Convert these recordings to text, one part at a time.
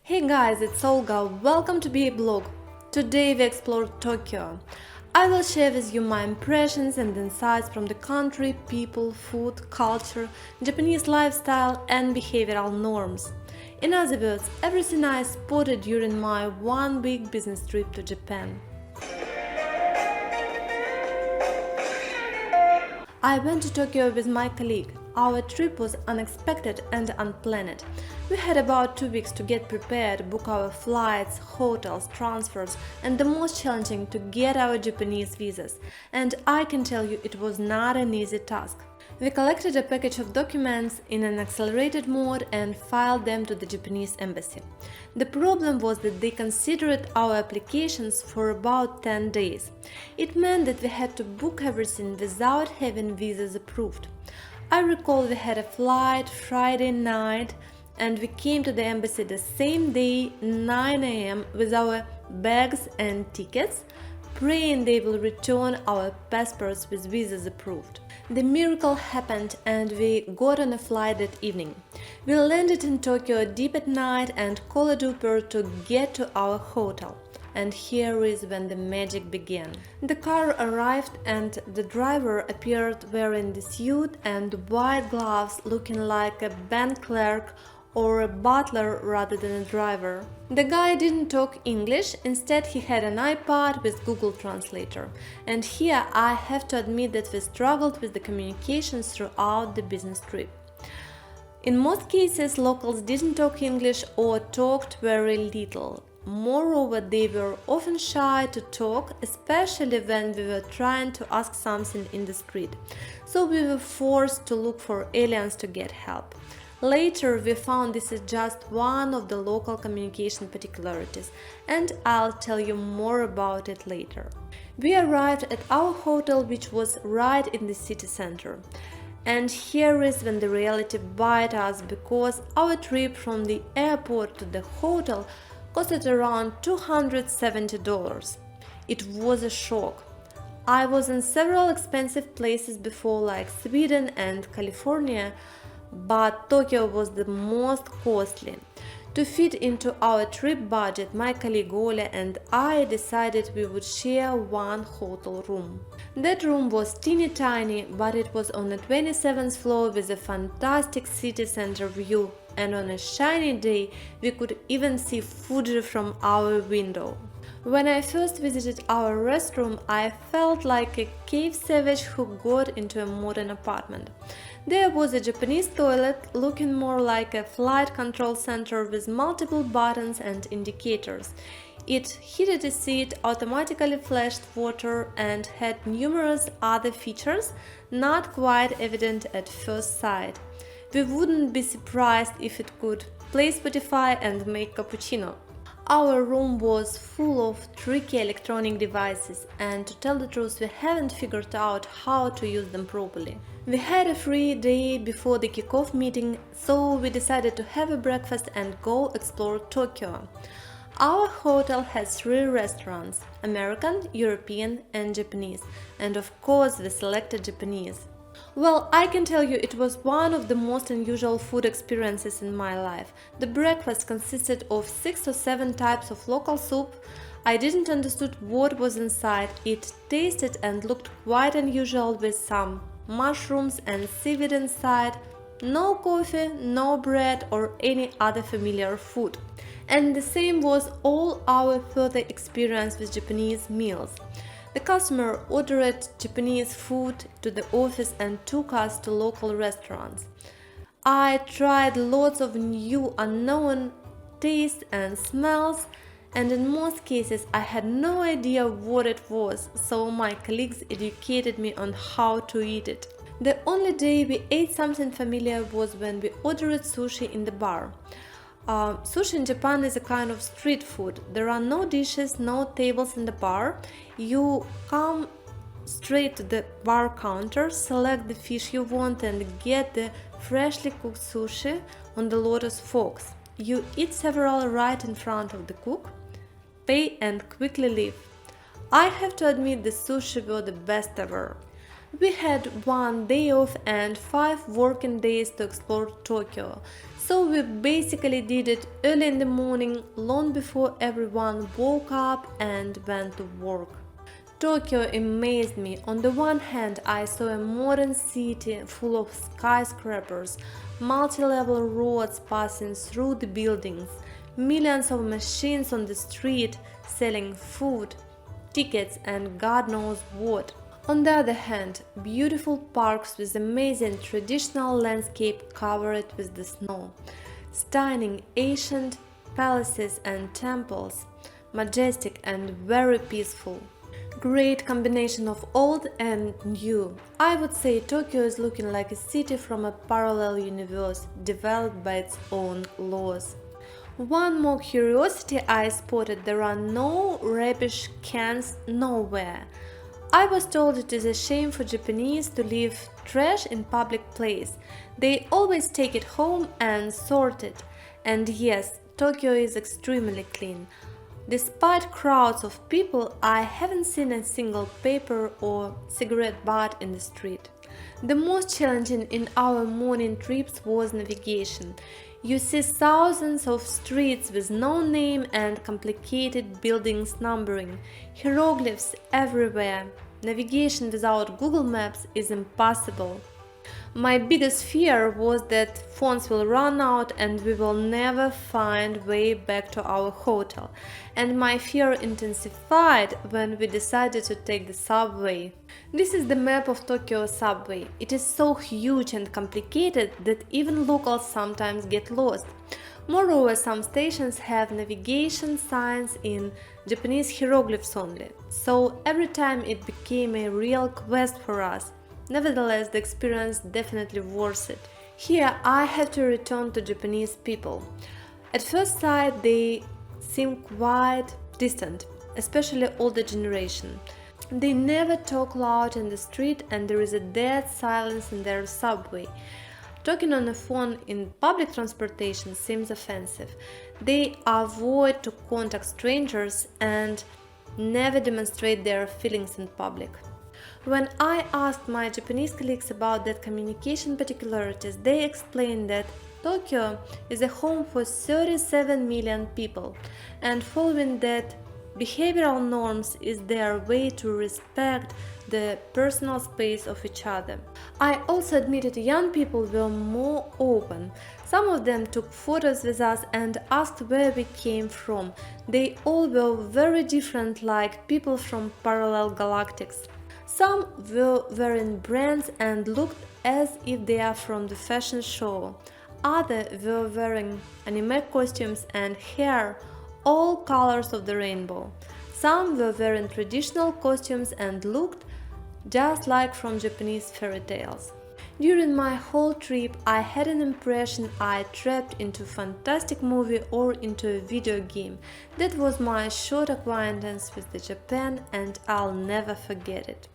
Hey guys, it's Olga. Welcome to Be a Blog. Today we explore Tokyo. I will share with you my impressions and insights from the country, people, food, culture, Japanese lifestyle, and behavioral norms. In other words, everything I spotted during my one-week business trip to Japan. I went to Tokyo with my colleague. Our trip was unexpected and unplanned. We had about 2 weeks to get prepared, book our flights, hotels, transfers, and the most challenging, to get our Japanese visas. And I can tell you it was not an easy task. We collected a package of documents in an accelerated mode and filed them to the Japanese embassy. The problem was that they considered our applications for about 10 days. It meant that we had to book everything without having visas approved. I recall we had a flight Friday night and we came to the embassy the same day, 9 a.m., with our bags and tickets, praying they will return our passports with visas approved. The miracle happened and we got on a flight that evening. We landed in Tokyo deep at night and called Uber to get to our hotel. And here is when the magic began. The car arrived and the driver appeared wearing the suit and white gloves, looking like a bank clerk or a butler rather than a driver. The guy didn't talk English, instead he had an iPad with Google Translator. And here I have to admit that we struggled with the communications throughout the business trip. In most cases, locals didn't talk English or talked very little. Moreover, they were often shy to talk, especially when we were trying to ask something in the street. So we were forced to look for aliens to get help. Later, we found this is just one of the local communication particularities, and I'll tell you more about it later. We arrived at our hotel, which was right in the city center. And here is when the reality bit us, because our trip from the airport to the hotel costed around $270. It was a shock. I was in several expensive places before, like Sweden and California, but Tokyo was the most costly. To fit into our trip budget, my colleague Olga and I decided we would share one hotel room. That room was teeny tiny, but it was on the 27th floor with a fantastic city center view, and on a shiny day we could even see Fuji from our window. When I first visited our restroom, I felt like a cave savage who got into a modern apartment. There was a Japanese toilet looking more like a flight control center with multiple buttons and indicators. It heated a seat, automatically flashed water, and had numerous other features not quite evident at first sight. We wouldn't be surprised if it could play Spotify and make cappuccino. Our room was full of tricky electronic devices, and to tell the truth, we haven't figured out how to use them properly. We had a free day before the kickoff meeting, so we decided to have a breakfast and go explore Tokyo. Our hotel has 3 restaurants: American, European, and Japanese, and of course we selected Japanese. Well, I can tell you it was one of the most unusual food experiences in my life. The breakfast consisted of 6 or 7 types of local soup. I didn't understand what was inside. It tasted and looked quite unusual, with some mushrooms and seaweed inside. No coffee, no bread or any other familiar food. And the same was all our further experience with Japanese meals. The customer ordered Japanese food to the office and took us to local restaurants. I tried lots of new unknown tastes and smells, and in most cases I had no idea what it was, so my colleagues educated me on how to eat it. The only day we ate something familiar was when we ordered sushi in the bar. Sushi in Japan is a kind of street food. There are no dishes, no tables in the bar. You come straight to the bar counter, select the fish you want, and get the freshly cooked sushi on the lotus forks. You eat several right in front of the cook, pay and quickly leave. I have to admit the sushi were the best ever. We had 1 day off and 5 working days to explore Tokyo, So we basically did it early in the morning, long before everyone woke up and went to work. Tokyo amazed me. On the one hand, I saw a modern city full of skyscrapers, multi-level roads passing through the buildings, millions of machines on the street selling food, tickets and God knows what. On the other hand, beautiful parks with amazing traditional landscape covered with the snow, stunning ancient palaces and temples, majestic and very peaceful. Great combination of old and new. I would say Tokyo is looking like a city from a parallel universe developed by its own laws. One more curiosity I spotted: there are no rubbish cans nowhere. I was told it is a shame for Japanese to leave trash in public place. They always take it home and sort it. And yes, Tokyo is extremely clean. Despite crowds of people, I haven't seen a single paper or cigarette butt in the street. The most challenging in our morning trips was navigation. You see thousands of streets with no name and complicated buildings numbering, hieroglyphs everywhere. Navigation without Google Maps is impossible. My biggest fear was that phones will run out and we will never find way back to our hotel, and my fear intensified when we decided to take the subway. This is the map of Tokyo subway. It is so huge and complicated that even locals sometimes get lost. Moreover, some stations have navigation signs in Japanese hieroglyphs only, so every time it became a real quest for us. Nevertheless, the experience definitely worth it. Here I have to return to Japanese people. At first sight they seem quite distant, especially older generation. They never talk loud in the street and there is a dead silence in their subway. Talking on the phone in public transportation seems offensive. They avoid to contact strangers and never demonstrate their feelings in public. When I asked my Japanese colleagues about that communication particularities, they explained that Tokyo is a home for 37 million people, and following that behavioral norms is their way to respect the personal space of each other. I also admitted young people were more open. Some of them took photos with us and asked where we came from. They all were very different, like people from parallel galactics. Some were wearing brands and looked as if they are from the fashion show. Others were wearing anime costumes and hair, all colors of the rainbow. Some were wearing traditional costumes and looked just like from Japanese fairy tales. During my whole trip, I had an impression I trapped into a fantastic movie or into a video game. That was my short acquaintance with the Japan, and I'll never forget it.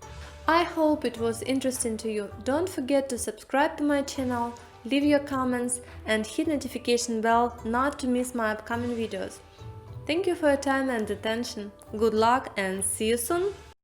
I hope it was interesting to you. Don't forget to subscribe to my channel, leave your comments and hit notification bell not to miss my upcoming videos. Thank you for your time and attention. Good luck and see you soon!